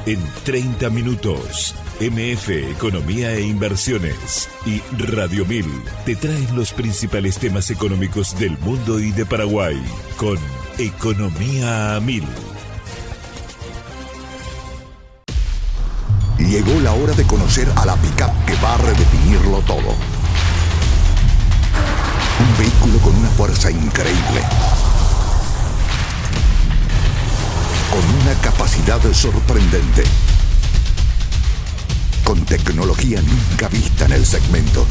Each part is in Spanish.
En 30 minutos, MF Economía e Inversiones y Radio 1000 te traen los principales temas económicos del mundo y de Paraguay con Economía a 1000. Llegó la hora de conocer a la pick-up que va a redefinirlo todo. Un vehículo con una fuerza increíble, con una capacidad sorprendente, con tecnología nunca vista en el segmento.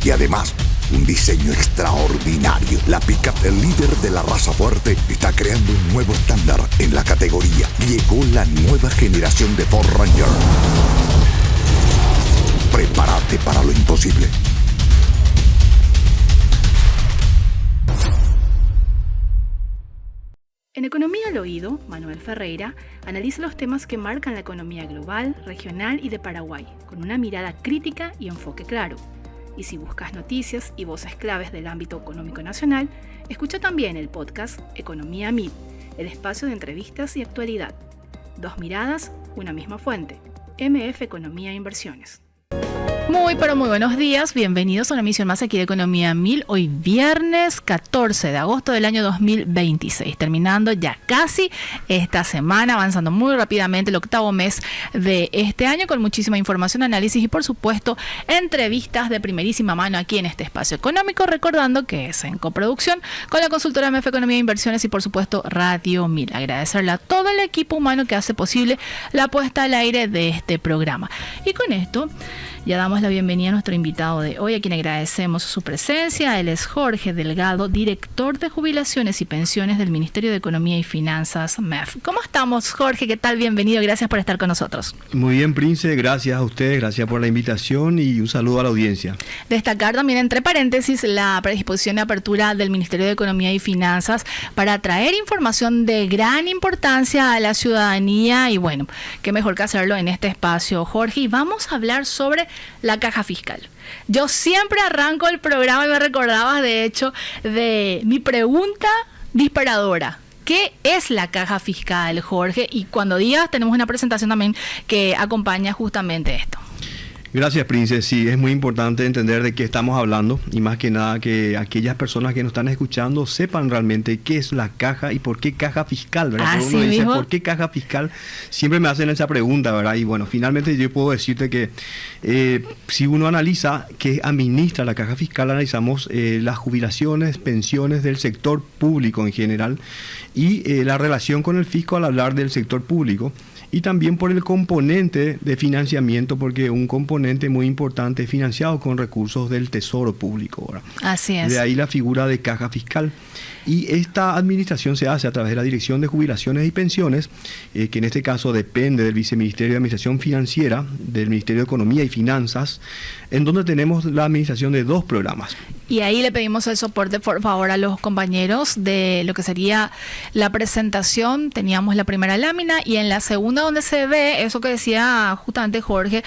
Y además, un diseño extraordinario. La pick-up, el líder de la raza fuerte, está creando un nuevo estándar en la categoría. Llegó la nueva generación de Ford Ranger. Prepárate para lo imposible. En Economía al Oído, Manuel Ferreira analiza los temas que marcan la economía global, regional y de Paraguay, con una mirada crítica y enfoque claro. Y si buscas noticias y voces claves del ámbito económico nacional, escucha también el podcast Economía a 1000, el espacio de entrevistas y actualidad. Dos miradas, una misma fuente. MF Economía e Inversiones. Muy buenos días, bienvenidos a una emisión más aquí de Economía 1000, hoy viernes 14 de agosto del año 2026, terminando ya casi esta semana, avanzando muy rápidamente el octavo mes de este año con muchísima información, análisis y por supuesto entrevistas de primerísima mano aquí en este espacio económico, recordando que es en coproducción con la consultora MF Economía e Inversiones y por supuesto Radio 1000. Agradecerle a todo el equipo humano que hace posible la puesta al aire de este programa. Y con esto ya damos la bienvenida a nuestro invitado de hoy, a quien agradecemos su presencia. Él es Jorge Delgado, director de Jubilaciones y Pensiones del Ministerio de Economía y Finanzas, MEF. ¿Cómo estamos, Jorge? ¿Qué tal? Bienvenido. Gracias por estar con nosotros. Muy bien, Prince. Gracias a ustedes. Gracias por la invitación y un saludo a la audiencia. Destacar también, entre paréntesis, la predisposición de apertura del Ministerio de Economía y Finanzas para traer información de gran importancia a la ciudadanía y bueno, qué mejor que hacerlo en este espacio, Jorge. Y vamos a hablar sobre la caja fiscal. Yo siempre arranco el programa y me recordabas de hecho de mi pregunta disparadora. ¿Qué es la caja fiscal, Jorge? Y cuando digas, tenemos una presentación también que acompaña justamente esto. Gracias, Prince. Sí, es muy importante entender de qué estamos hablando y más que nada que aquellas personas que nos están escuchando sepan realmente qué es la caja y por qué caja fiscal, ¿verdad? Uno dice, ¿por qué caja fiscal? Siempre me hacen esa pregunta, ¿verdad? Y bueno, finalmente yo puedo decirte que si uno analiza qué administra la caja fiscal, analizamos las jubilaciones, pensiones del sector público en general y la relación con el fisco al hablar del sector público. Y también por el componente de financiamiento, porque un componente muy importante es financiado con recursos del Tesoro Público, ¿verdad? Así es. De ahí la figura de caja fiscal. Y esta administración se hace a través de la Dirección de Jubilaciones y Pensiones, que en este caso depende del Viceministerio de Administración Financiera, del Ministerio de Economía y Finanzas, en donde tenemos la administración de dos programas. Y ahí le pedimos el soporte, por favor, a los compañeros de lo que sería la presentación. Teníamos la primera lámina y en la segunda donde se ve eso que decía justamente Jorge,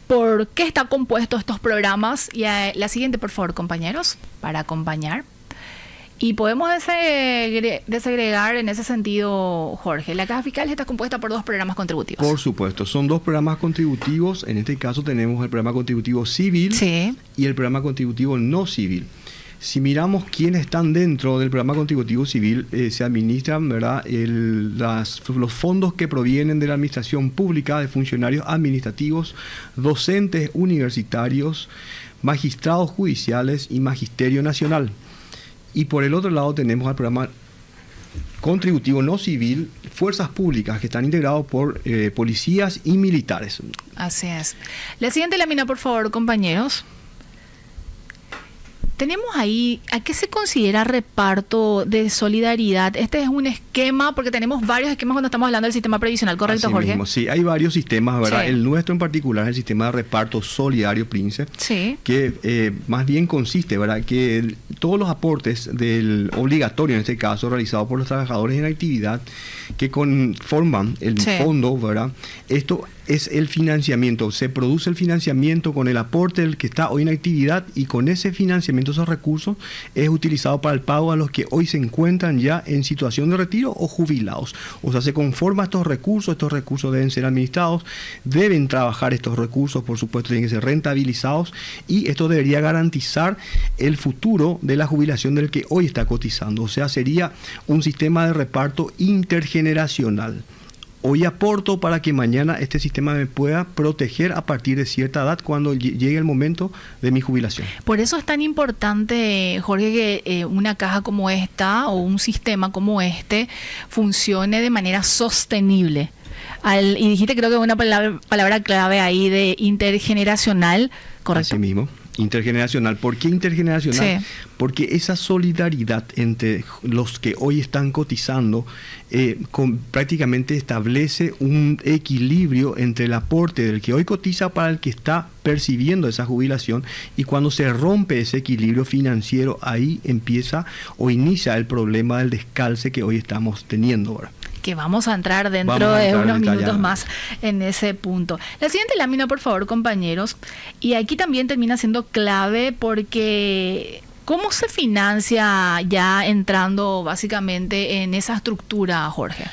por qué está compuesto estos programas. Y la siguiente, por favor, compañeros, para acompañar. Y podemos desagregar en ese sentido, Jorge. La caja fiscal está compuesta por dos programas contributivos. Por supuesto, son dos programas contributivos. En este caso tenemos el programa contributivo civil y el programa contributivo no civil. Si miramos quiénes están dentro del programa contributivo civil, se administran, ¿verdad?, los fondos que provienen de la administración pública, de funcionarios administrativos, docentes universitarios, magistrados judiciales y magisterio nacional. Y por el otro lado tenemos al programa contributivo no civil, fuerzas públicas que están integrados por policías y militares. Así es. La siguiente lámina, por favor, compañeros. Tenemos ahí, ¿a qué se considera reparto de solidaridad? Este es un esquema, porque tenemos varios esquemas cuando estamos hablando del sistema previsional, ¿correcto, así Jorge? Mismo, sí, hay varios sistemas, ¿verdad? Sí. El nuestro en particular es el sistema de reparto solidario, Prince, que más bien consiste, ¿verdad?, que todos los aportes del obligatorio, en este caso, realizado por los trabajadores en actividad, que conforman el fondo, ¿verdad?, esto es el financiamiento. Se produce el financiamiento con el aporte del que está hoy en actividad y con ese financiamiento de esos recursos es utilizado para el pago a los que hoy se encuentran ya en situación de retiro o jubilados. O sea, se conforma estos recursos deben ser administrados, deben trabajar estos recursos, por supuesto, tienen que ser rentabilizados, y esto debería garantizar el futuro de la jubilación del que hoy está cotizando. O sea, sería un sistema de reparto intergeneracional. Hoy aporto para que mañana este sistema me pueda proteger a partir de cierta edad cuando llegue el momento de mi jubilación. Por eso es tan importante, Jorge, que una caja como esta o un sistema como este funcione de manera sostenible. Y dijiste, creo que una palabra clave ahí de intergeneracional, ¿correcto? Así mismo. Intergeneracional. ¿Por qué intergeneracional? Sí. Porque esa solidaridad entre los que hoy están cotizando prácticamente establece un equilibrio entre el aporte del que hoy cotiza para el que está percibiendo esa jubilación, y cuando se rompe ese equilibrio financiero, ahí empieza o inicia el problema del descalce que hoy estamos teniendo ahora. Que vamos a entrar dentro de unos minutos más en ese punto. La siguiente lámina, por favor, compañeros. Y aquí también termina siendo clave porque ¿cómo se financia ya entrando básicamente en esa estructura, Jorge?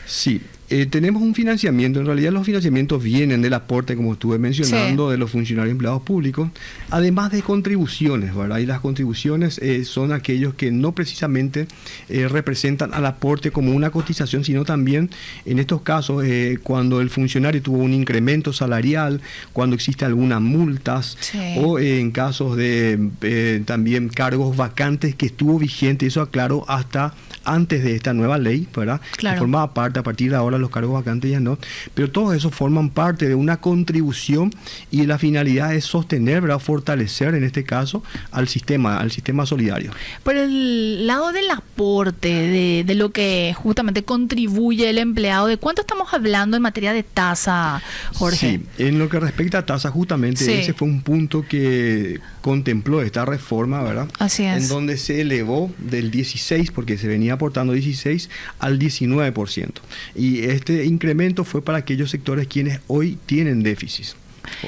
Sí. Tenemos un financiamiento. En realidad los financiamientos vienen del aporte, como estuve mencionando, sí, de los funcionarios empleados públicos, además de contribuciones, ¿verdad? Y las contribuciones son aquellos que no precisamente representan al aporte como una cotización, sino también, en estos casos, cuando el funcionario tuvo un incremento salarial, cuando existe algunas multas, sí, o en casos de también cargos vacantes que estuvo vigente, eso aclaro, hasta antes de esta nueva ley, ¿verdad? Claro. Que formaba parte, a partir de ahora los cargos vacantes ya no, pero todos esos forman parte de una contribución, y la finalidad es sostener, ¿verdad? Fortalecer en este caso al sistema solidario. Por el lado del aporte, de lo que justamente contribuye el empleado, ¿de cuánto estamos hablando en materia de tasa, Jorge? Sí, en lo que respecta a tasa, justamente sí, ese fue un punto que contempló esta reforma, ¿verdad? Así es. En donde se elevó del 16, porque se venía aportando 16, al 19%. Y este incremento fue para aquellos sectores quienes hoy tienen déficits.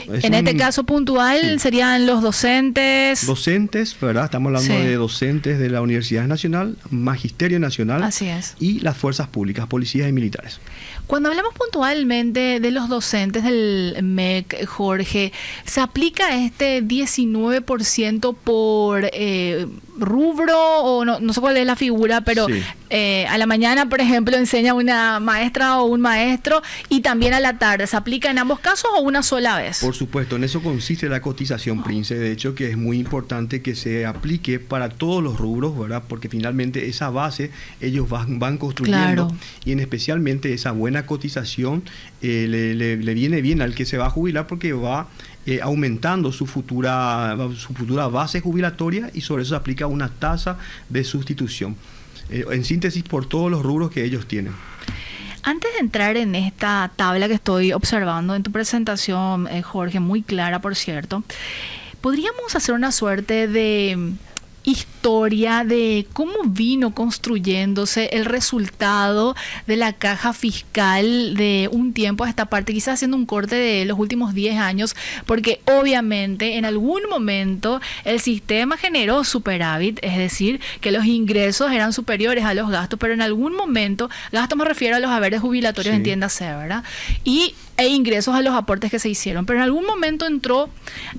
En este caso puntual, sí, serían los docentes. Docentes, ¿verdad? Estamos hablando, sí, de docentes de la Universidad Nacional, Magisterio Nacional. Así es. Y las fuerzas públicas, policías y militares. Cuando hablamos puntualmente de los docentes del MEC, Jorge, ¿se aplica este 19% por rubro, o no sé cuál es la figura, pero sí, a la mañana, por ejemplo, enseña una maestra o un maestro, y también a la tarde? ¿Se aplica en ambos casos o una sola vez? Por supuesto, en eso consiste la cotización, Prince. De hecho, que es muy importante que se aplique para todos los rubros, ¿verdad? Porque finalmente esa base ellos van construyendo, claro, y en especialmente esa buena cotización le viene bien al que se va a jubilar, porque va aumentando su futura base jubilatoria, y sobre eso se aplica una tasa de sustitución. En síntesis, por todos los rubros que ellos tienen. Antes de entrar en esta tabla que estoy observando en tu presentación, Jorge, muy clara, por cierto, ¿podríamos hacer una suerte de historia de cómo vino construyéndose el resultado de la caja fiscal de un tiempo a esta parte, quizás haciendo un corte de los últimos 10 años, porque obviamente en algún momento el sistema generó superávit, es decir, que los ingresos eran superiores a los gastos, pero en algún momento, gastos me refiero a los haberes jubilatorios, sí, entiéndase, ¿verdad? E ingresos a los aportes que se hicieron, pero en algún momento entró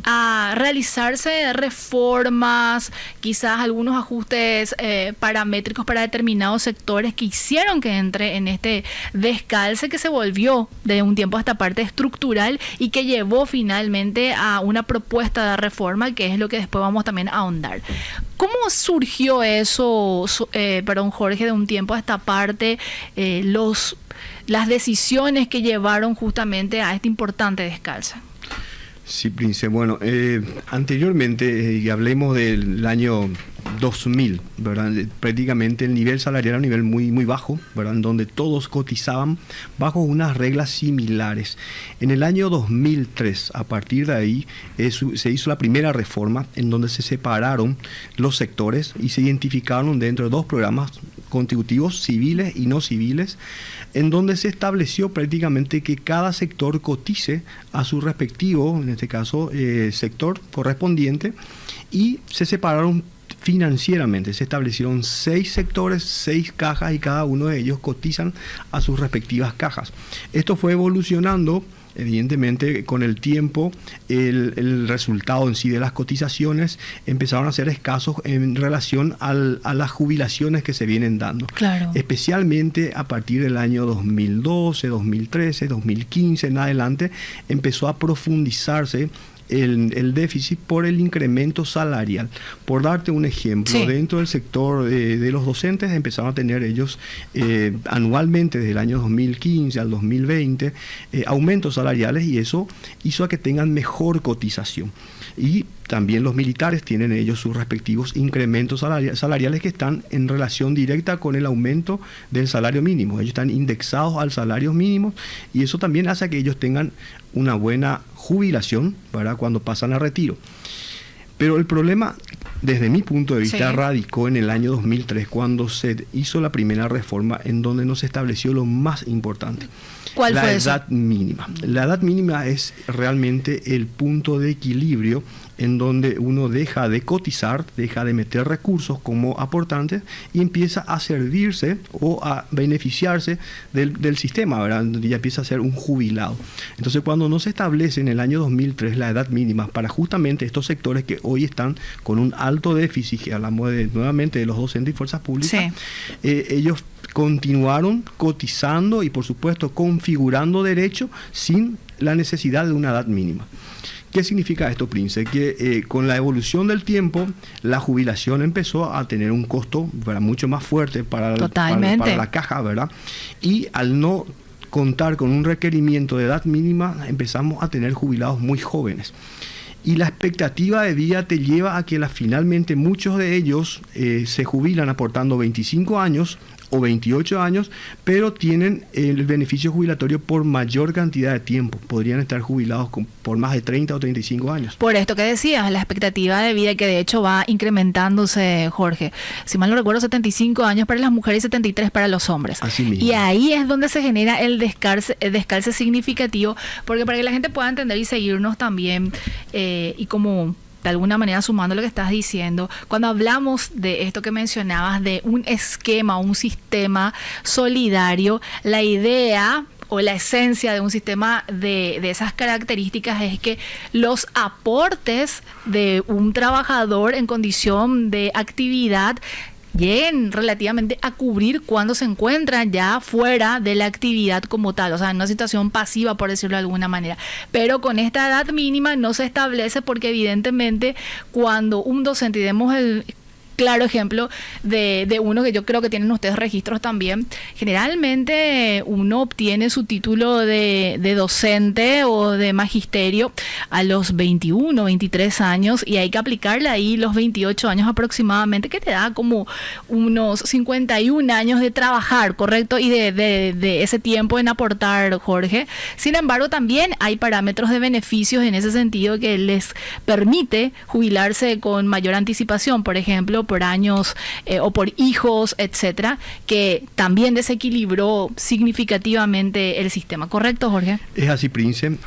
a realizarse reformas, quizás algunos ajustes paramétricos para determinados sectores que hicieron que entre en este descalce que se volvió de un tiempo a esta parte estructural, y que llevó finalmente a una propuesta de reforma, que es lo que después vamos también a ahondar. ¿Cómo surgió eso, Jorge, de un tiempo a esta parte, las decisiones que llevaron justamente a este importante descalce? Sí, Prince. Bueno, anteriormente, y hablemos del año 2000, ¿verdad? Prácticamente el nivel salarial era un nivel muy, muy bajo, ¿verdad? En donde todos cotizaban bajo unas reglas similares. En el año 2003, a partir de ahí, se hizo la primera reforma en donde se separaron los sectores y se identificaron dentro de dos programas contributivos civiles y no civiles, en donde se estableció prácticamente que cada sector cotice a su respectivo, en este caso, sector correspondiente, y se separaron financieramente. Se establecieron 6 sectores, 6 cajas, y cada uno de ellos cotizan a sus respectivas cajas. Esto fue evolucionando. Evidentemente, con el tiempo, el resultado en sí de las cotizaciones empezaron a ser escasos en relación a las jubilaciones que se vienen dando. Claro. Especialmente a partir del año 2012, 2013, 2015 en adelante, empezó a profundizarse el déficit por el incremento salarial. Por darte un ejemplo, sí, dentro del sector de los docentes empezaron a tener ellos anualmente desde el año 2015 al 2020 aumentos salariales, y eso hizo a que tengan mejor cotización. Y también los militares tienen ellos sus respectivos incrementos salariales que están en relación directa con el aumento del salario mínimo. Ellos están indexados al salario mínimo, y eso también hace que ellos tengan una buena jubilación, ¿verdad?, cuando pasan a retiro. Pero el problema, desde mi punto de vista, radicó en el año 2003, cuando se hizo la primera reforma, en donde nos estableció lo más importante. ¿Cuál fue eso? La edad mínima. La edad mínima es realmente el punto de equilibrio en donde uno deja de cotizar, deja de meter recursos como aportantes y empieza a servirse o a beneficiarse del sistema, ¿verdad? Ya empieza a ser un jubilado. Entonces, cuando no se establece en el año 2003 la edad mínima para justamente estos sectores que hoy están con un alto déficit, que hablamos nuevamente de los docentes y fuerzas públicas, ellos continuaron cotizando y, por supuesto, configurando derechos sin la necesidad de una edad mínima. ¿Qué significa esto, Prince? Que con la evolución del tiempo, la jubilación empezó a tener un costo, ¿verdad?, mucho más fuerte para la caja, ¿verdad? Y al no contar con un requerimiento de edad mínima, empezamos a tener jubilados muy jóvenes. Y la expectativa de vida te lleva a que finalmente muchos de ellos se jubilan aportando 25 años o 28 años, pero tienen el beneficio jubilatorio por mayor cantidad de tiempo. Podrían estar jubilados por más de 30 o 35 años. Por esto que decías, la expectativa de vida, que de hecho va incrementándose, Jorge. Si mal no recuerdo, 75 años para las mujeres y 73 para los hombres. Así mismo. Y ahí es donde se genera el descalce significativo, porque para que la gente pueda entender y seguirnos también, y como de alguna manera sumando lo que estás diciendo, cuando hablamos de esto que mencionabas, de un esquema, un sistema solidario, la idea o la esencia de un sistema de esas características es que los aportes de un trabajador en condición de actividad lleguen relativamente a cubrir cuando se encuentra ya fuera de la actividad como tal, o sea, en una situación pasiva, por decirlo de alguna manera. Pero con esta edad mínima no se establece, porque evidentemente cuando un docente, y demos el claro ejemplo de uno que yo creo que tienen ustedes registros también, generalmente uno obtiene su título de docente o de magisterio a los 21, 23 años, y hay que aplicarle ahí los 28 años aproximadamente, que te da como unos 51 años de trabajar, ¿correcto? Y de ese tiempo en aportar, Jorge. Sin embargo, también hay parámetros de beneficios en ese sentido que les permite jubilarse con mayor anticipación, por ejemplo, por años o por hijos, etcétera, que también desequilibró significativamente el sistema. ¿Correcto, Jorge? Es así, Prince.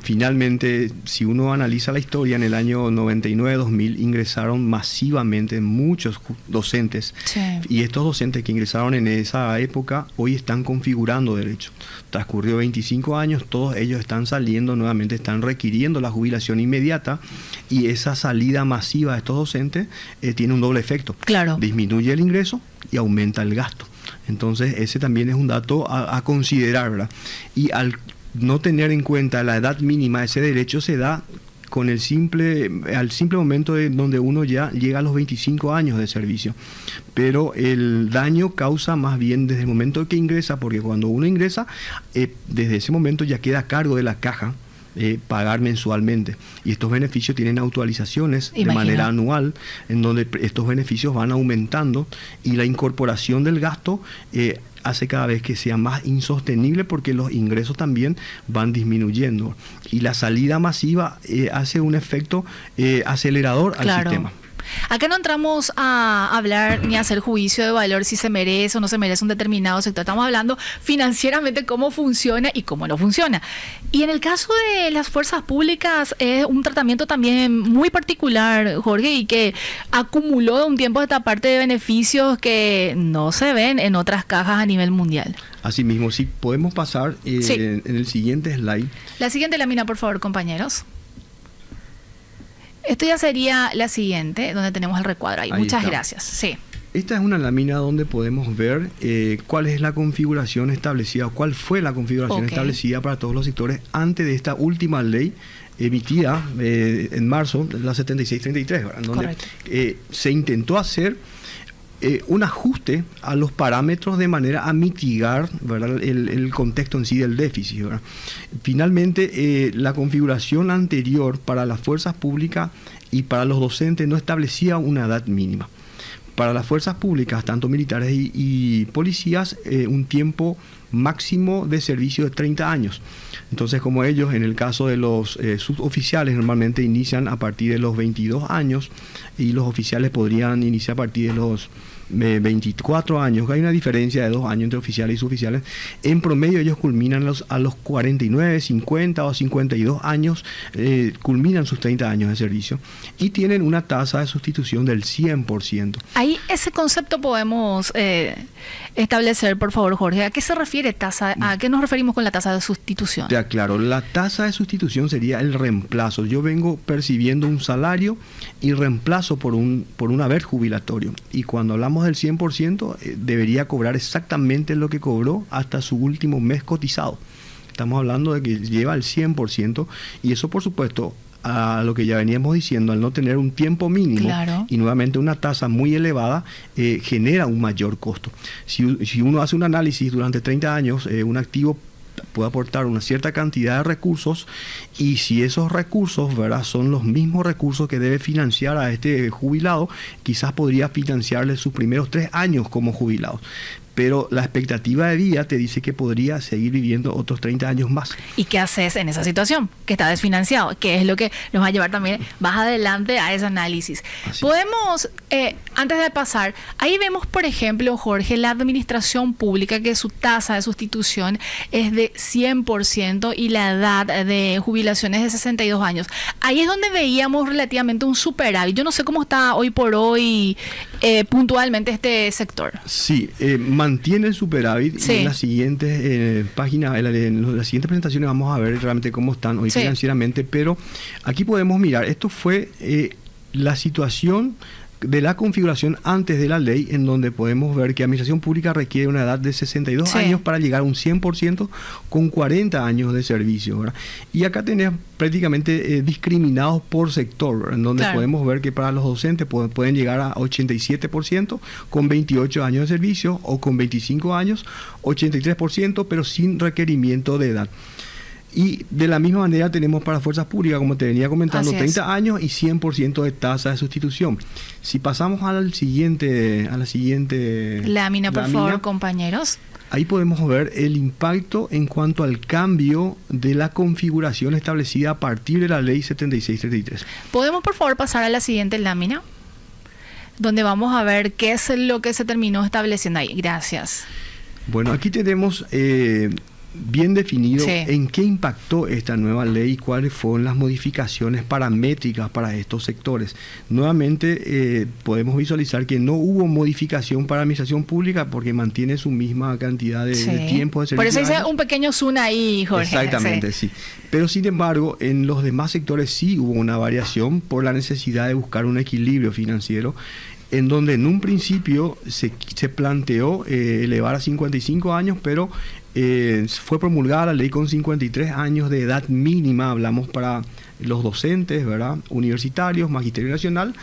Finalmente, si uno analiza la historia, en el año 99-2000 ingresaron masivamente muchos docentes. Sí. Y estos docentes que ingresaron en esa época hoy están configurando derechos. Transcurrió 25 años, todos ellos están saliendo nuevamente, están requiriendo la jubilación inmediata, y esa salida masiva de estos docentes tiene un doble efecto. Claro. Disminuye el ingreso y aumenta el gasto. Entonces, ese también es un dato a considerar, ¿verdad? Y al no tener en cuenta la edad mínima, ese derecho se da con al simple momento de donde uno ya llega a los 25 años de servicio. Pero el daño causa más bien desde el momento que ingresa, porque cuando uno ingresa, desde ese momento ya queda a cargo de la caja pagar mensualmente, y estos beneficios tienen actualizaciones de manera anual, en donde estos beneficios van aumentando, y la incorporación del gasto hace cada vez que sea más insostenible, porque los ingresos también van disminuyendo, y la salida masiva hace un efecto acelerador al sistema. Acá no entramos a hablar ni a hacer juicio de valor si se merece o no se merece un determinado sector. Estamos hablando financieramente cómo funciona y cómo no funciona. Y en el caso de las fuerzas públicas es un tratamiento también muy particular, Jorge, y que acumuló de un tiempo a esta parte de beneficios que no se ven en otras cajas a nivel mundial. Asimismo, sí, podemos pasar en el siguiente slide. La siguiente lámina, por favor, compañeros. Esto ya sería la siguiente, donde tenemos el recuadro ahí. Muchas gracias. Sí. Esta es una lámina donde podemos ver cuál es la configuración establecida, cuál fue la configuración establecida para todos los sectores antes de esta última ley emitida en marzo, la 7633, ¿verdad? Donde se intentó hacer un ajuste a los parámetros de manera a mitigar, ¿verdad?, el contexto en sí del déficit, ¿verdad? Finalmente, la configuración anterior para las fuerzas públicas y para los docentes no establecía una edad mínima. Para las fuerzas públicas, tanto militares y policías, un tiempo máximo de servicio de 30 años. Entonces, como ellos, en el caso de los suboficiales, normalmente inician a partir de los 22 años y los oficiales podrían iniciar a partir de los 24 años. Hay una diferencia de 2 años entre oficiales y suboficiales. En promedio ellos culminan a los 49, 50 o 52 años, culminan sus 30 años de servicio y tienen una tasa de sustitución del 100%. Ahí ese concepto podemos establecer, por favor, Jorge. ¿A qué se refiere tasa? ¿A qué nos referimos con la tasa de sustitución? Te aclaro, la tasa de sustitución sería el reemplazo. Yo vengo percibiendo un salario y reemplazo por un haber jubilatorio. Y cuando hablamos del 100%, debería cobrar exactamente lo que cobró hasta su último mes cotizado. Estamos hablando de que lleva el 100%, y eso, por supuesto, a lo que ya veníamos diciendo, al no tener un tiempo mínimo y nuevamente una tasa muy elevada, genera un mayor costo. Si uno hace un análisis durante 30 años, un activo puede aportar una cierta cantidad de recursos, y si esos recursos, ¿verdad?, son los mismos recursos que debe financiar a este jubilado, quizás podría financiarle sus primeros 3 años como jubilado. Pero la expectativa de vida te dice que podría seguir viviendo otros 30 años más. ¿Y qué haces en esa situación? Que está desfinanciado, que es lo que nos va a llevar también más adelante a ese análisis. Podemos, antes de pasar, ahí vemos, por ejemplo, Jorge, la administración pública, que su tasa de sustitución es de 100% y la edad de jubilación es de 62 años. Ahí es donde veíamos relativamente un superávit. Yo no sé cómo está hoy por hoy puntualmente este sector. Sí, mantiene el superávit. Y en las siguientes páginas, en las siguientes presentaciones vamos a ver realmente cómo están hoy financieramente, pero aquí podemos mirar, esto fue la situación de la configuración antes de la ley, en donde podemos ver que la administración pública requiere una edad de 62 años para llegar a un 100% con 40 años de servicio, ¿verdad? Y acá tenés prácticamente discriminados por sector, ¿verdad?, en donde podemos ver que para los docentes pueden llegar a 87% con 28 años de servicio, o con 25 años, 83%, pero sin requerimiento de edad. Y de la misma manera tenemos para fuerzas públicas, como te venía comentando, 30 años y 100% de tasa de sustitución. Si pasamos a la siguiente lámina, por favor, compañeros. Ahí podemos ver el impacto en cuanto al cambio de la configuración establecida a partir de la ley 7633. ¿Podemos, por favor, pasar a la siguiente lámina? Donde vamos a ver qué es lo que se terminó estableciendo ahí. Gracias. Bueno, aquí tenemos bien definido en qué impactó esta nueva ley y cuáles fueron las modificaciones paramétricas para estos sectores. Nuevamente podemos visualizar que no hubo modificación para administración pública porque mantiene su misma cantidad de tiempo de servicio. Por eso hice un pequeño zoom ahí, Jorge. Exactamente, sí. Pero sin embargo, en los demás sectores sí hubo una variación por la necesidad de buscar un equilibrio financiero, en donde en un principio se planteó elevar a 55 años, pero fue promulgada la ley con 53 años de edad mínima, hablamos para los docentes, ¿verdad?, universitarios, magisterio nacional,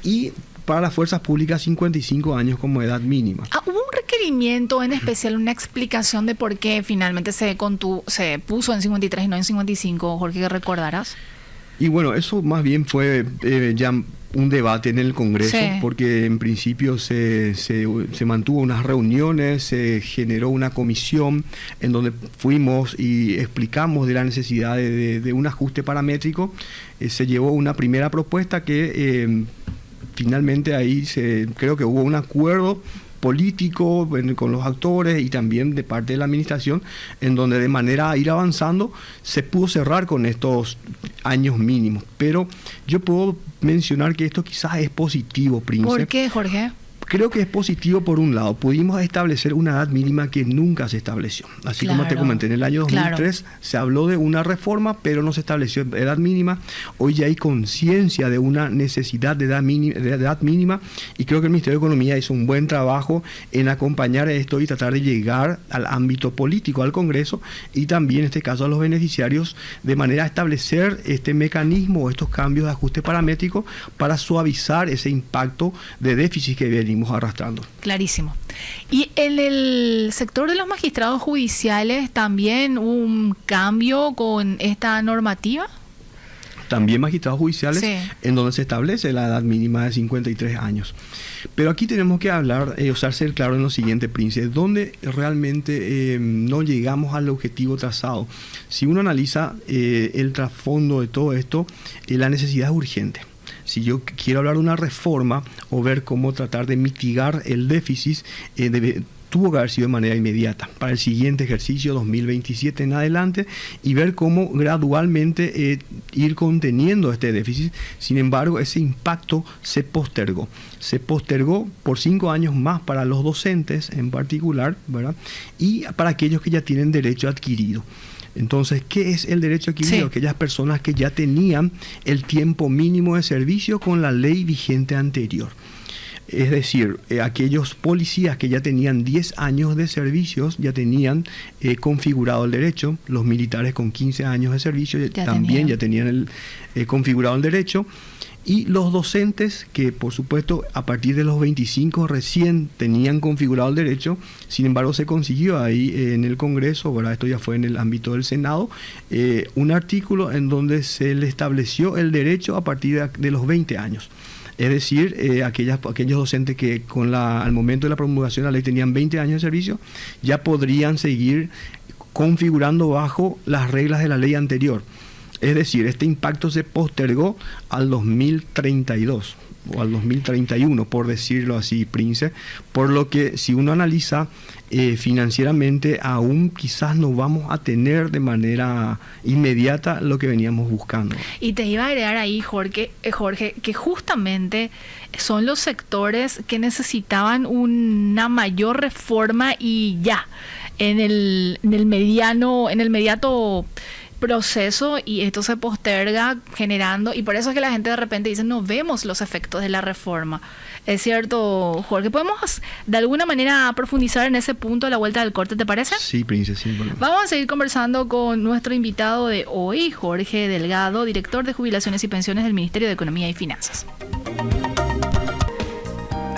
y para las fuerzas públicas 55 años como edad mínima. ¿Hubo un requerimiento en especial, una explicación de por qué finalmente se puso en 53 y no en 55, Jorge, que recordarás? Y bueno, eso más bien fue ya un debate en el Congreso, porque en principio se mantuvo unas reuniones, se generó una comisión en donde fuimos y explicamos de la necesidad de un ajuste paramétrico. Se llevó una primera propuesta que finalmente ahí creo que hubo un acuerdo político con los actores y también de parte de la administración, en donde de manera a ir avanzando se pudo cerrar con estos años mínimos. Pero yo puedo mencionar que esto quizás es positivo, Prince. ¿Por qué, Jorge? Creo que es positivo por un lado. Pudimos establecer una edad mínima que nunca se estableció. Así como te comenté, en el año 2003 se habló de una reforma, pero no se estableció edad mínima. Hoy ya hay conciencia de una necesidad de edad mínima, y creo que el Ministerio de Economía hizo un buen trabajo en acompañar esto y tratar de llegar al ámbito político, al Congreso, y también en este caso a los beneficiarios, de manera a establecer este mecanismo o estos cambios de ajuste paramétrico para suavizar ese impacto de déficit que venimos arrastrando. Clarísimo. Y en el sector de los magistrados judiciales también hubo un cambio con esta normativa. También magistrados judiciales, sí, en donde se establece la edad mínima de 53 años. Pero aquí tenemos que hablar, ser claro en lo siguiente, Prince, donde realmente no llegamos al objetivo trazado. Si uno analiza el trasfondo de todo esto, la necesidad es urgente. Si yo quiero hablar de una reforma o ver cómo tratar de mitigar el déficit, tuvo que haber sido de manera inmediata para el siguiente ejercicio 2027 en adelante, y ver cómo gradualmente ir conteniendo este déficit. Sin embargo, ese impacto se postergó por 5 años más para los docentes en particular, ¿verdad? Y para aquellos que ya tienen derecho adquirido. Entonces, ¿qué es el derecho adquirido? Sí. Aquellas personas que ya tenían el tiempo mínimo de servicio con la ley vigente anterior. Es decir, aquellos policías que ya tenían 10 años de servicios ya tenían configurado el derecho. Los militares con 15 años de servicio ya tenían configurado el derecho. Y los docentes que, por supuesto, a partir de los 25 recién tenían configurado el derecho. Sin embargo, se consiguió ahí en el Congreso, ¿verdad? Esto ya fue en el ámbito del Senado, un artículo en donde se le estableció el derecho a partir de los 20 años. Es decir, aquellos docentes que al momento de la promulgación de la ley tenían 20 años de servicio, ya podrían seguir configurando bajo las reglas de la ley anterior. Es decir, este impacto se postergó al 2032 o al 2031, por decirlo así, Prince, por lo que si uno analiza financieramente, aún quizás no vamos a tener de manera inmediata lo que veníamos buscando. Y te iba a agregar ahí, Jorge, que justamente son los sectores que necesitaban una mayor reforma y ya, en el inmediato proceso, y esto se posterga generando, y por eso es que la gente de repente dice no vemos los efectos de la reforma. ¿Es cierto, Jorge? ¿Podemos de alguna manera profundizar en ese punto a la vuelta del corte, te parece? Sí, Princesa, sí. Bueno. Vamos a seguir conversando con nuestro invitado de hoy, Jorge Delgado, director de Jubilaciones y Pensiones del Ministerio de Economía y Finanzas.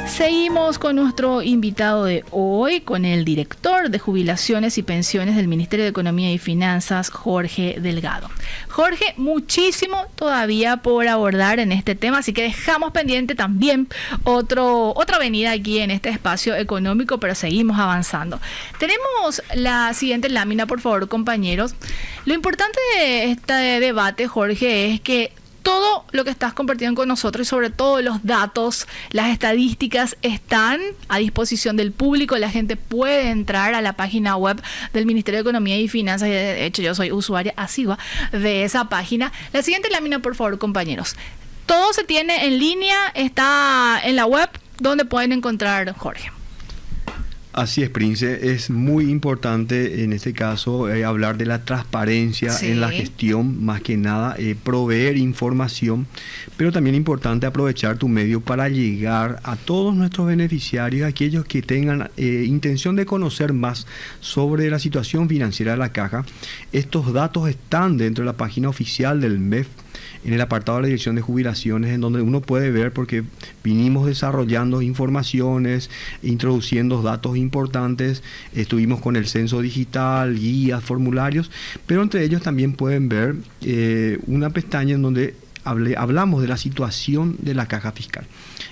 Seguimos con nuestro invitado de hoy, con el director de Jubilaciones y Pensiones del Ministerio de Economía y Finanzas, Jorge Delgado. Jorge, muchísimo todavía por abordar en este tema, así que dejamos pendiente también otra venida aquí en este espacio económico, pero seguimos avanzando. Tenemos la siguiente lámina, por favor, compañeros. Lo importante de este debate, Jorge, es que todo lo que estás compartiendo con nosotros y sobre todo los datos, las estadísticas están a disposición del público. La gente puede entrar a la página web del Ministerio de Economía y Finanzas, y de hecho yo soy usuaria asidua de esa página. La siguiente lámina, por favor, compañeros. Todo se tiene en línea, está en la web, donde pueden encontrar, Jorge. Así es, Prince. Es muy importante en este caso hablar de la transparencia en la gestión, más que nada proveer información, pero también importante aprovechar tu medio para llegar a todos nuestros beneficiarios, aquellos que tengan intención de conocer más sobre la situación financiera de la Caja. Estos datos están dentro de la página oficial del MEF, en el apartado de la Dirección de Jubilaciones, en donde uno puede ver, porque vinimos desarrollando informaciones, introduciendo datos importantes, estuvimos con el censo digital, guías, formularios, pero entre ellos también pueden ver una pestaña en donde hablamos de la situación de la caja fiscal.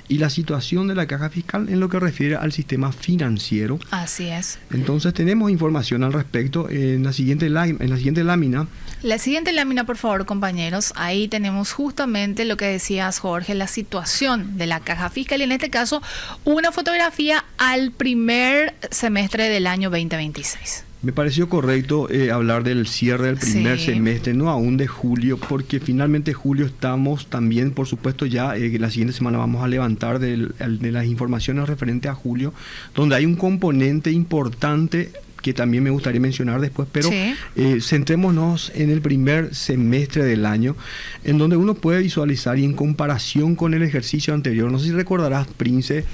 Y la situación de la caja fiscal en lo que refiere al sistema financiero. Así es. Entonces tenemos información al respecto en la siguiente lámina. La siguiente lámina, por favor, compañeros. Ahí tenemos justamente lo que decías, Jorge, la situación de la caja fiscal. Y en este caso, una fotografía al primer semestre del año 2026. Me pareció correcto hablar del cierre del primer semestre, no aún de julio, porque finalmente julio estamos también, por supuesto, ya la siguiente semana vamos a levantar de las informaciones referentes a julio, donde hay un componente importante que también me gustaría mencionar después, pero centrémonos en el primer semestre del año, en donde uno puede visualizar y en comparación con el ejercicio anterior. No sé si recordarás, Prince,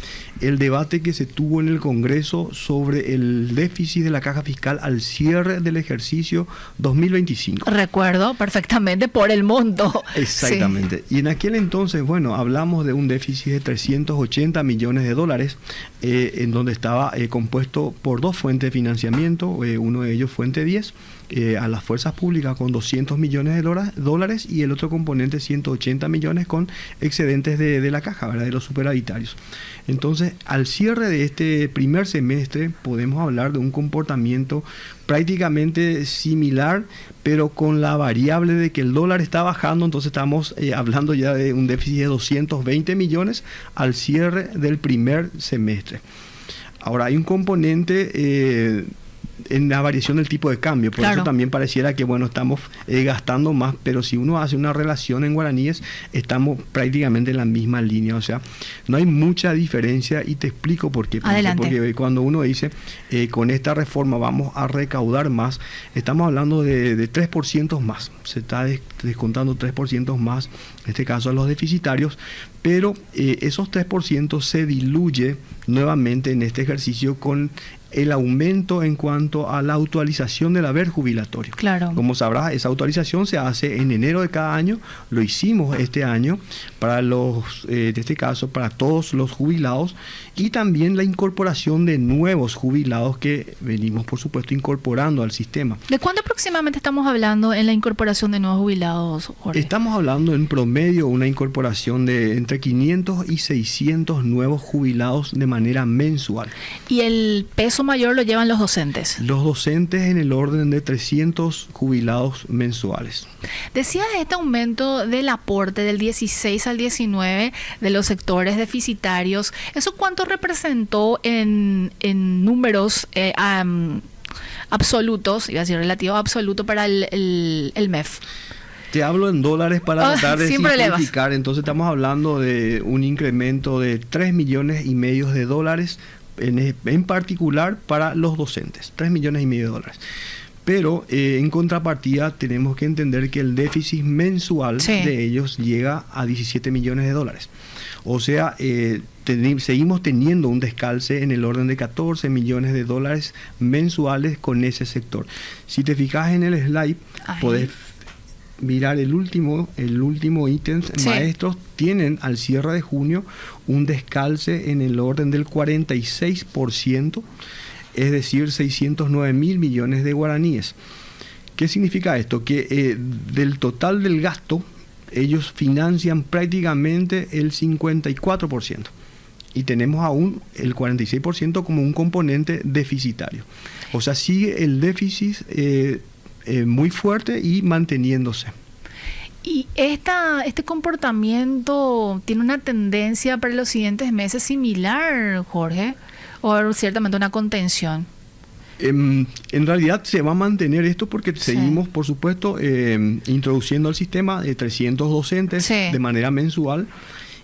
el debate que se tuvo en el Congreso sobre el déficit de la caja fiscal al cierre del ejercicio 2025. Recuerdo perfectamente por el monto. Exactamente. Sí. Y en aquel entonces, bueno, hablamos de un déficit de 380 millones de dólares, en donde estaba compuesto por dos fuentes de financiamiento. Uno de ellos fuente 10 a las fuerzas públicas con 200 millones de dólares y el otro componente 180 millones con excedentes de la caja, ¿verdad?, de los superavitarios. Entonces, al cierre de este primer semestre podemos hablar de un comportamiento prácticamente similar, pero con la variable de que el dólar está bajando. Entonces estamos hablando ya de un déficit de 220 millones al cierre del primer semestre. Ahora, hay un componente en la variación del tipo de cambio, por eso también pareciera que bueno, estamos gastando más, pero si uno hace una relación en guaraníes, estamos prácticamente en la misma línea, o sea, no hay mucha diferencia y te explico por qué. Porque cuando uno dice con esta reforma vamos a recaudar más, estamos hablando de 3% más, se está descontando 3% más, en este caso a los deficitarios, pero esos 3% se diluye nuevamente en este ejercicio con el aumento en cuanto a la actualización del haber jubilatorio. Claro. Como sabrás, esa actualización se hace en enero de cada año, lo hicimos este año para los, en este caso, para todos los jubilados, y también la incorporación de nuevos jubilados que venimos, por supuesto, incorporando al sistema. ¿De cuánto aproximadamente estamos hablando en la incorporación de nuevos jubilados, Jorge? Estamos hablando en promedio una incorporación de entre 500 y 600 nuevos jubilados de manera mensual. ¿Y el peso mayor lo llevan los docentes? Los docentes en el orden de 300 jubilados mensuales. Decías este aumento del aporte del 16 al 19 de los sectores deficitarios. ¿Eso cuánto representó en números absolutos, iba a decir relativo absoluto, para el MEF? Te hablo en dólares para tratar de simplificar. Entonces estamos hablando de un incremento de 3,5 millones de dólares, en particular para los docentes, 3,5 millones de dólares. Pero en contrapartida tenemos que entender que el déficit mensual de ellos llega a 17 millones de dólares. O sea, seguimos teniendo un descalce en el orden de 14 millones de dólares mensuales con ese sector. Si te fijas en el slide, podés mirar el último ítem. Maestros tienen al cierre de junio un descalce en el orden del 46%, es decir, 609 mil millones de guaraníes. ¿Qué significa esto? Que del total del gasto, ellos financian prácticamente el 54%. Y tenemos aún el 46% como un componente deficitario. O sea, sigue el déficit muy fuerte y manteniéndose. ¿Y este comportamiento tiene una tendencia para los siguientes meses similar, Jorge? ¿O ciertamente una contención? En realidad se va a mantener esto porque seguimos, por supuesto, introduciendo al sistema de 300 docentes de manera mensual.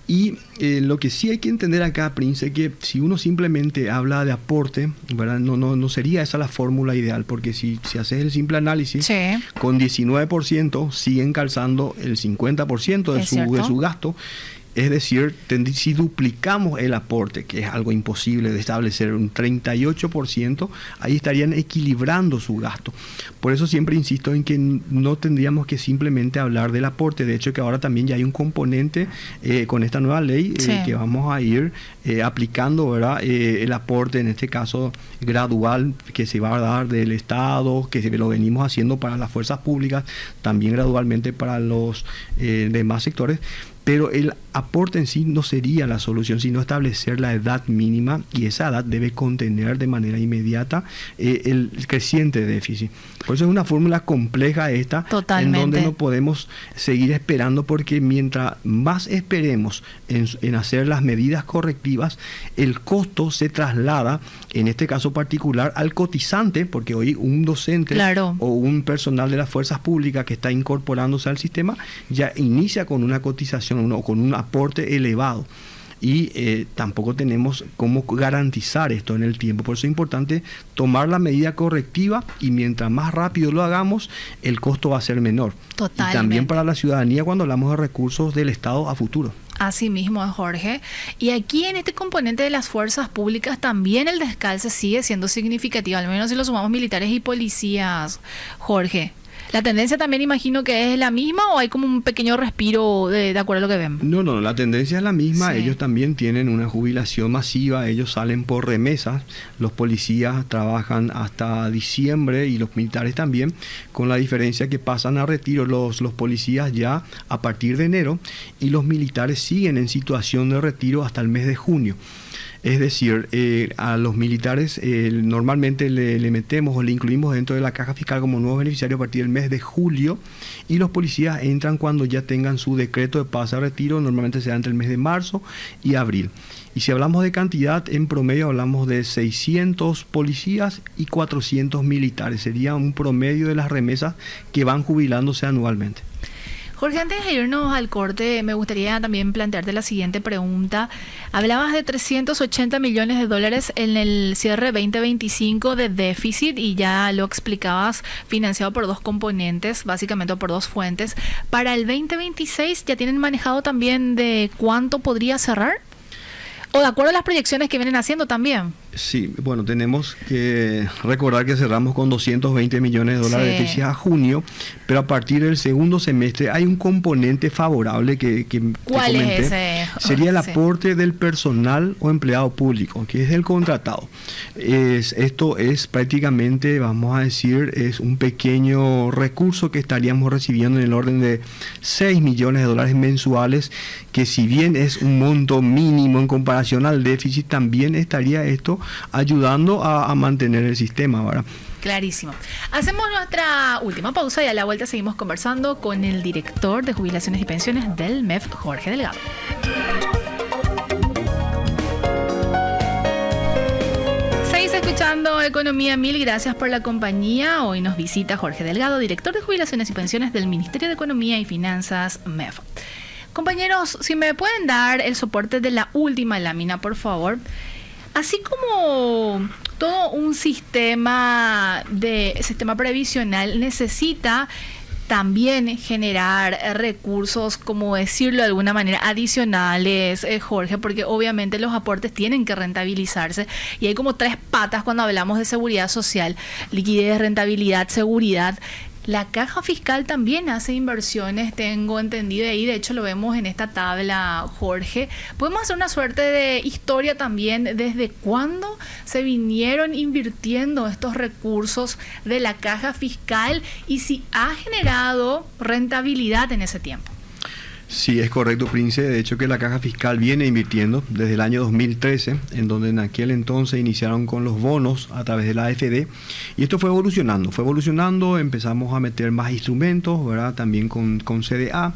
Y lo que sí hay que entender acá, Prince, que si uno simplemente habla de aporte, ¿verdad? No sería esa la fórmula ideal, porque si haces el simple análisis, con 19% siguen calzando el 50% de su gasto. Es decir, si duplicamos el aporte, que es algo imposible de establecer, un 38%, ahí estarían equilibrando su gasto. Por eso siempre insisto en que no tendríamos que simplemente hablar del aporte. De hecho, que ahora también ya hay un componente con esta nueva ley que vamos a ir aplicando, ¿verdad? El aporte, en este caso gradual, que se va a dar del Estado, que lo venimos haciendo para las fuerzas públicas, también gradualmente para los demás sectores. Pero el aporte en sí no sería la solución, sino establecer la edad mínima, y esa edad debe contener de manera inmediata el creciente déficit. Por eso es una fórmula compleja esta, totalmente, en donde no podemos seguir esperando, porque mientras más esperemos en hacer las medidas correctivas, el costo se traslada, en este caso particular, al cotizante, porque hoy un docente o un personal de las fuerzas públicas que está incorporándose al sistema ya inicia con una cotización o con un aporte elevado, y tampoco tenemos cómo garantizar esto en el tiempo. Por eso es importante tomar la medida correctiva, y mientras más rápido lo hagamos, el costo va a ser menor. Totalmente. Y también para la ciudadanía cuando hablamos de recursos del Estado a futuro. Así mismo, Jorge. Y aquí en este componente de las fuerzas públicas también el descalce sigue siendo significativo, al menos si lo sumamos militares y policías, Jorge. ¿La tendencia también imagino que es la misma, o hay como un pequeño respiro de acuerdo a lo que ven? No, la tendencia es la misma. Sí. Ellos también tienen una jubilación masiva, ellos salen por remesas, los policías trabajan hasta diciembre y los militares también, con la diferencia que pasan a retiro los policías ya a partir de enero, y los militares siguen en situación de retiro hasta el mes de junio. Es decir, a los militares normalmente le metemos o le incluimos dentro de la caja fiscal como nuevos beneficiarios a partir del mes de julio, y los policías entran cuando ya tengan su decreto de pase a retiro, normalmente se da entre el mes de marzo y abril. Y si hablamos de cantidad, en promedio hablamos de 600 policías y 400 militares. Sería un promedio de las remesas que van jubilándose anualmente. Jorge, antes de irnos al corte, me gustaría también plantearte la siguiente pregunta. Hablabas de 380 millones de dólares en el cierre 2025 de déficit, y ya lo explicabas, financiado por dos componentes, básicamente por dos fuentes. ¿Para el 2026 ya tienen manejado también de cuánto podría cerrar? ¿O de acuerdo a las proyecciones que vienen haciendo también? Sí, bueno, tenemos que recordar que cerramos con 220 millones de dólares de déficit a junio, pero a partir del segundo semestre hay un componente favorable que ¿Cuál te comenté. Es ese? Sería el aporte del personal o empleado público, que es el contratado. Esto es prácticamente, vamos a decir, es un pequeño recurso que estaríamos recibiendo en el orden de 6 millones de dólares mensuales, que si bien es un monto mínimo en comparación al déficit, también estaría esto ayudando a mantener el sistema, ¿verdad? Clarísimo. Hacemos nuestra última pausa y a la vuelta seguimos conversando con el director de Jubilaciones y Pensiones del MEF, Jorge Delgado. Seguís escuchando Economía 1000, gracias por la compañía. Hoy nos visita Jorge Delgado, director de Jubilaciones y Pensiones del Ministerio de Economía y Finanzas, MEF. Compañeros, si me pueden dar el soporte de la última lámina, por favor. Así como todo un sistema previsional necesita también generar recursos, como decirlo de alguna manera, adicionales, Jorge, porque obviamente los aportes tienen que rentabilizarse, y hay como tres patas cuando hablamos de seguridad social: liquidez, rentabilidad, seguridad. La caja fiscal también hace inversiones, tengo entendido, y de hecho lo vemos en esta tabla, Jorge. ¿Podemos hacer una suerte de historia también desde cuándo se vinieron invirtiendo estos recursos de la caja fiscal y si ha generado rentabilidad en ese tiempo? Sí, es correcto, Prince. De hecho, que la caja fiscal viene invirtiendo desde el año 2013, en donde en aquel entonces iniciaron con los bonos a través de la AFD, y esto fue evolucionando, empezamos a meter más instrumentos, ¿verdad? También con CDA.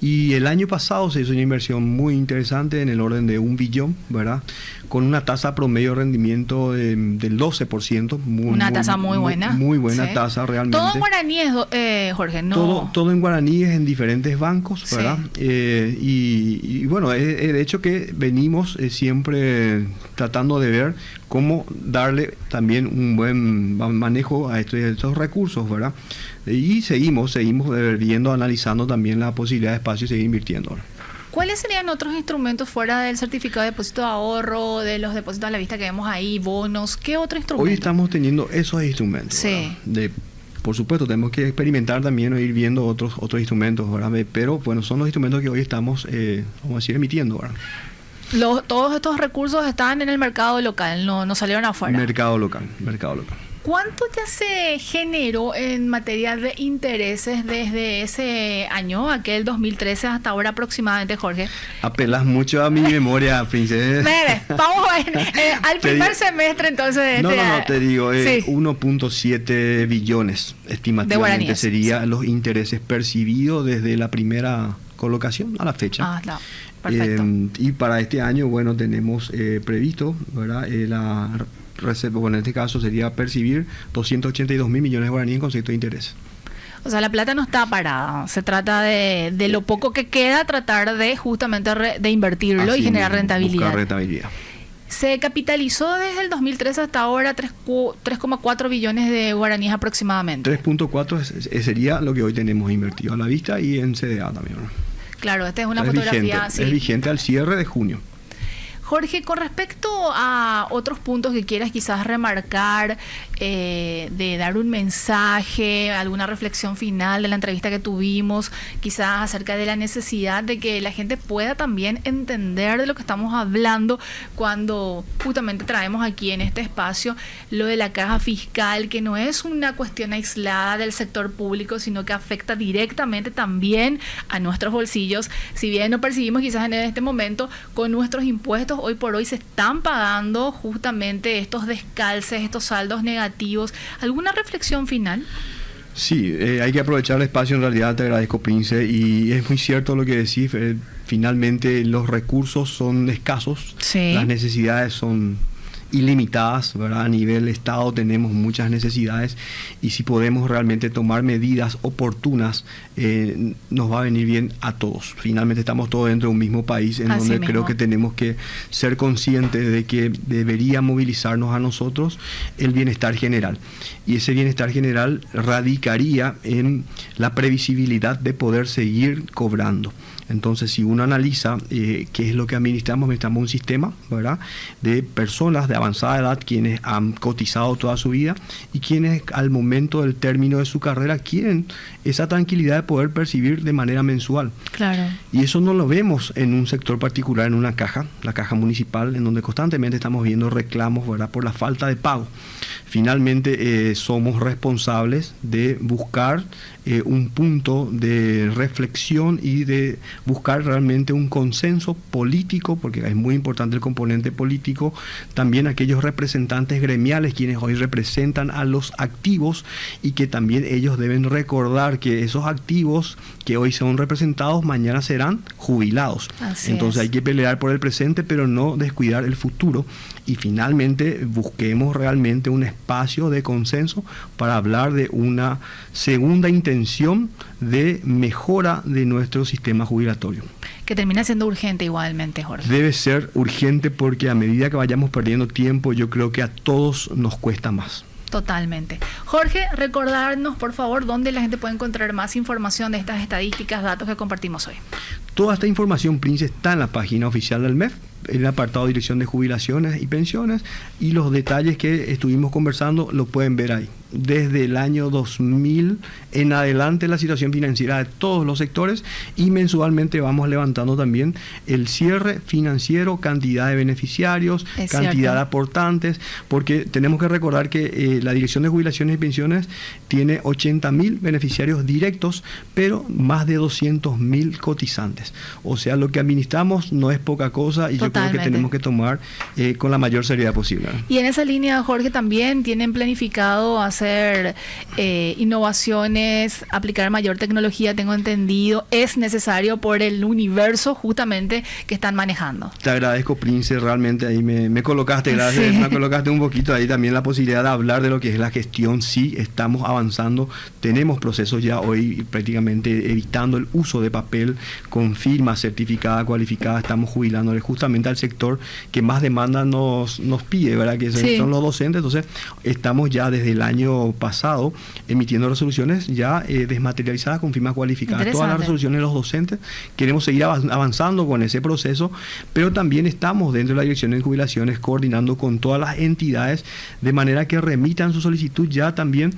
Y el año pasado se hizo una inversión muy interesante en el orden de 1 billón, ¿verdad? Con una tasa promedio de rendimiento del 12%. Una tasa muy buena. Muy buena, sí. Tasa realmente. Todo en guaraníes, Jorge, ¿no? Todo en guaraníes en diferentes bancos, ¿verdad? Sí. Y bueno, de hecho que venimos siempre tratando de ver cómo darle también un buen manejo a estos recursos, ¿verdad? Y seguimos viendo, analizando también la posibilidad de espacio y seguir invirtiendo. ¿Cuáles serían otros instrumentos fuera del certificado de depósito de ahorro, de los depósitos a la vista que vemos ahí, bonos? ¿Qué otro instrumento? Hoy estamos teniendo esos instrumentos. Sí. Por supuesto, tenemos que experimentar también o ir viendo otros instrumentos, ¿verdad? Pero bueno, son los instrumentos que hoy estamos, vamos a decir, emitiendo, ¿verdad? Todos estos recursos están en el mercado local, no salieron afuera. Mercado local. ¿Cuánto ya se generó en materia de intereses desde ese año, aquel 2013, hasta ahora aproximadamente, Jorge? Apelas mucho a mi memoria, princesa. Vamos a ver, al primer semestre entonces de No, te digo, sí. 1.7 billones estimativamente serían los intereses percibidos desde la primera colocación a la fecha. Perfecto. Y para este año, bueno, tenemos previsto, ¿verdad? La reserva, bueno, en este caso sería percibir 282 mil millones de guaraníes en concepto de interés. O sea, la plata no está parada. Se trata de lo poco que queda, tratar de justamente de invertirlo y generar rentabilidad. Buscar rentabilidad. Se capitalizó desde el 2013 hasta ahora 3,4 billones de guaraníes aproximadamente. 3.4 sería lo que hoy tenemos invertido a la vista y en CDA también, ¿no? Claro, esta es una fotografía. Es vigente al cierre de junio. Jorge, con respecto a otros puntos que quieras quizás remarcar, de dar un mensaje, alguna reflexión final de la entrevista que tuvimos, quizás acerca de la necesidad de que la gente pueda también entender de lo que estamos hablando cuando justamente traemos aquí en este espacio lo de la caja fiscal, que no es una cuestión aislada del sector público, sino que afecta directamente también a nuestros bolsillos. Si bien no percibimos quizás en este momento con nuestros impuestos, hoy por hoy se están pagando justamente estos descalces, estos saldos negativos. ¿Alguna reflexión final? Sí, hay que aprovechar el espacio, en realidad te agradezco, Prince, y es muy cierto lo que decís, finalmente los recursos son escasos, sí. Las necesidades son ilimitadas, ¿verdad? A nivel Estado tenemos muchas necesidades y si podemos realmente tomar medidas oportunas, nos va a venir bien a todos. Finalmente estamos todos dentro de un mismo país en donde creo que tenemos que ser conscientes de que debería movilizarnos a nosotros el bienestar general. Y ese bienestar general radicaría en la previsibilidad de poder seguir cobrando. Entonces, si uno analiza qué es lo que administramos un sistema, ¿verdad?, de personas de avanzada edad quienes han cotizado toda su vida y quienes al momento del término de su carrera quieren esa tranquilidad de poder percibir de manera mensual. Claro. Y eso no lo vemos en un sector particular, en una caja, la caja municipal, en donde constantemente estamos viendo reclamos, ¿verdad?, por la falta de pago. Finalmente somos responsables de buscar un punto de reflexión y de buscar realmente un consenso político, porque es muy importante el componente político, también aquellos representantes gremiales quienes hoy representan a los activos y que también ellos deben recordar que esos activos que hoy son representados mañana serán jubilados. Entonces hay que pelear por el presente pero no descuidar el futuro y finalmente busquemos realmente un espacio de consenso para hablar de una segunda intención de mejora de nuestro sistema jubilatorio. Que termina siendo urgente igualmente, Jorge. Debe ser urgente porque a medida que vayamos perdiendo tiempo, yo creo que a todos nos cuesta más. Totalmente. Jorge, recordarnos, por favor, dónde la gente puede encontrar más información de estas estadísticas, datos que compartimos hoy. Toda esta información, Prince, está en la página oficial del MEF, en el apartado de Dirección de Jubilaciones y Pensiones, y los detalles que estuvimos conversando lo pueden ver ahí. Desde el año 2000 en adelante la situación financiera de todos los sectores y mensualmente vamos levantando también el cierre financiero, cantidad de beneficiarios, cantidad de aportantes, porque tenemos que recordar que la Dirección de Jubilaciones y Pensiones tiene 80.000 beneficiarios directos, pero más de 200.000 cotizantes. O sea, lo que administramos no es poca cosa y yo creo que tenemos que tomar con la mayor seriedad posible. Y en esa línea, Jorge, también tienen planificado hacer innovaciones, aplicar mayor tecnología, tengo entendido, es necesario por el universo justamente que están manejando. Te agradezco, Prince, realmente ahí me colocaste, gracias, me colocaste un poquito ahí también la posibilidad de hablar de lo que es la gestión. Sí, estamos avanzando, tenemos procesos ya hoy prácticamente evitando el uso de papel con firma certificada, cualificada, estamos jubilándole justamente al sector que más demanda nos pide, ¿verdad?, que son los docentes. Entonces estamos ya desde el año año pasado emitiendo resoluciones ya desmaterializadas con firma cualificada. Todas las resoluciones de los docentes. Queremos seguir avanzando con ese proceso, pero también estamos dentro de la Dirección de Jubilaciones coordinando con todas las entidades de manera que remitan su solicitud ya también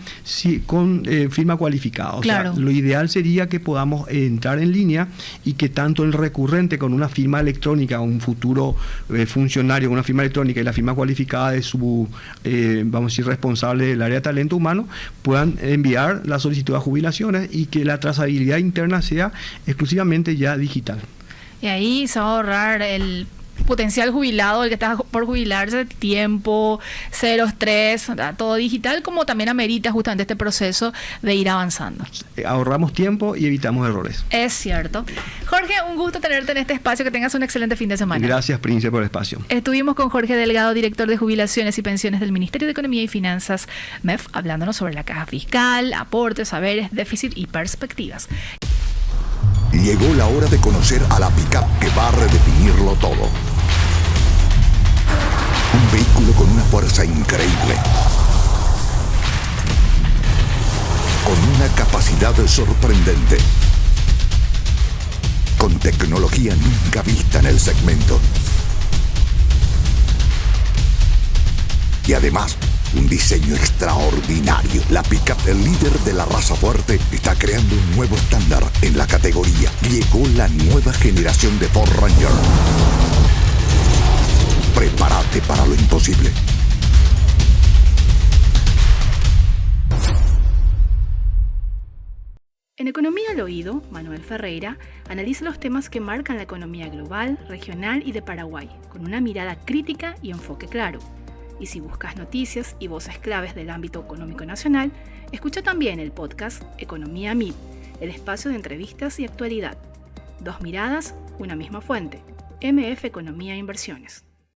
con firma cualificada. O sea, lo ideal sería que podamos entrar en línea y que tanto el recurrente con una firma electrónica, un futuro funcionario con una firma electrónica y la firma cualificada de su, vamos a decir, responsable del área de talento humano, puedan enviar la solicitud a jubilaciones y que la trazabilidad interna sea exclusivamente ya digital. Y ahí se va a ahorrar el potencial jubilado, el que está por jubilarse, tiempo, cero estrés, todo digital, como también amerita justamente este proceso de ir avanzando. Ahorramos tiempo y evitamos errores. Es cierto. Jorge, un gusto tenerte en este espacio, que tengas un excelente fin de semana. Gracias, Prince, por el espacio. Estuvimos con Jorge Delgado, director de Jubilaciones y Pensiones del Ministerio de Economía y Finanzas, MEF, hablándonos sobre la caja fiscal, aportes, saberes, déficit y perspectivas. Llegó la hora de conocer a la pick-up que va a redefinirlo todo. Un vehículo con una fuerza increíble, con una capacidad sorprendente, con tecnología nunca vista en el segmento. Y además, un diseño extraordinario. La pick-up, el líder de la raza fuerte, está creando un nuevo estándar en la categoría. Llegó la nueva generación de Ford Ranger. Prepárate para lo imposible. En Economía al Oído, Manuel Ferreira analiza los temas que marcan la economía global, regional y de Paraguay, con una mirada crítica y enfoque claro. Y si buscas noticias y voces claves del ámbito económico nacional, escucha también el podcast Economía MID, el espacio de entrevistas y actualidad. Dos miradas, una misma fuente. MF Economía e Inversiones.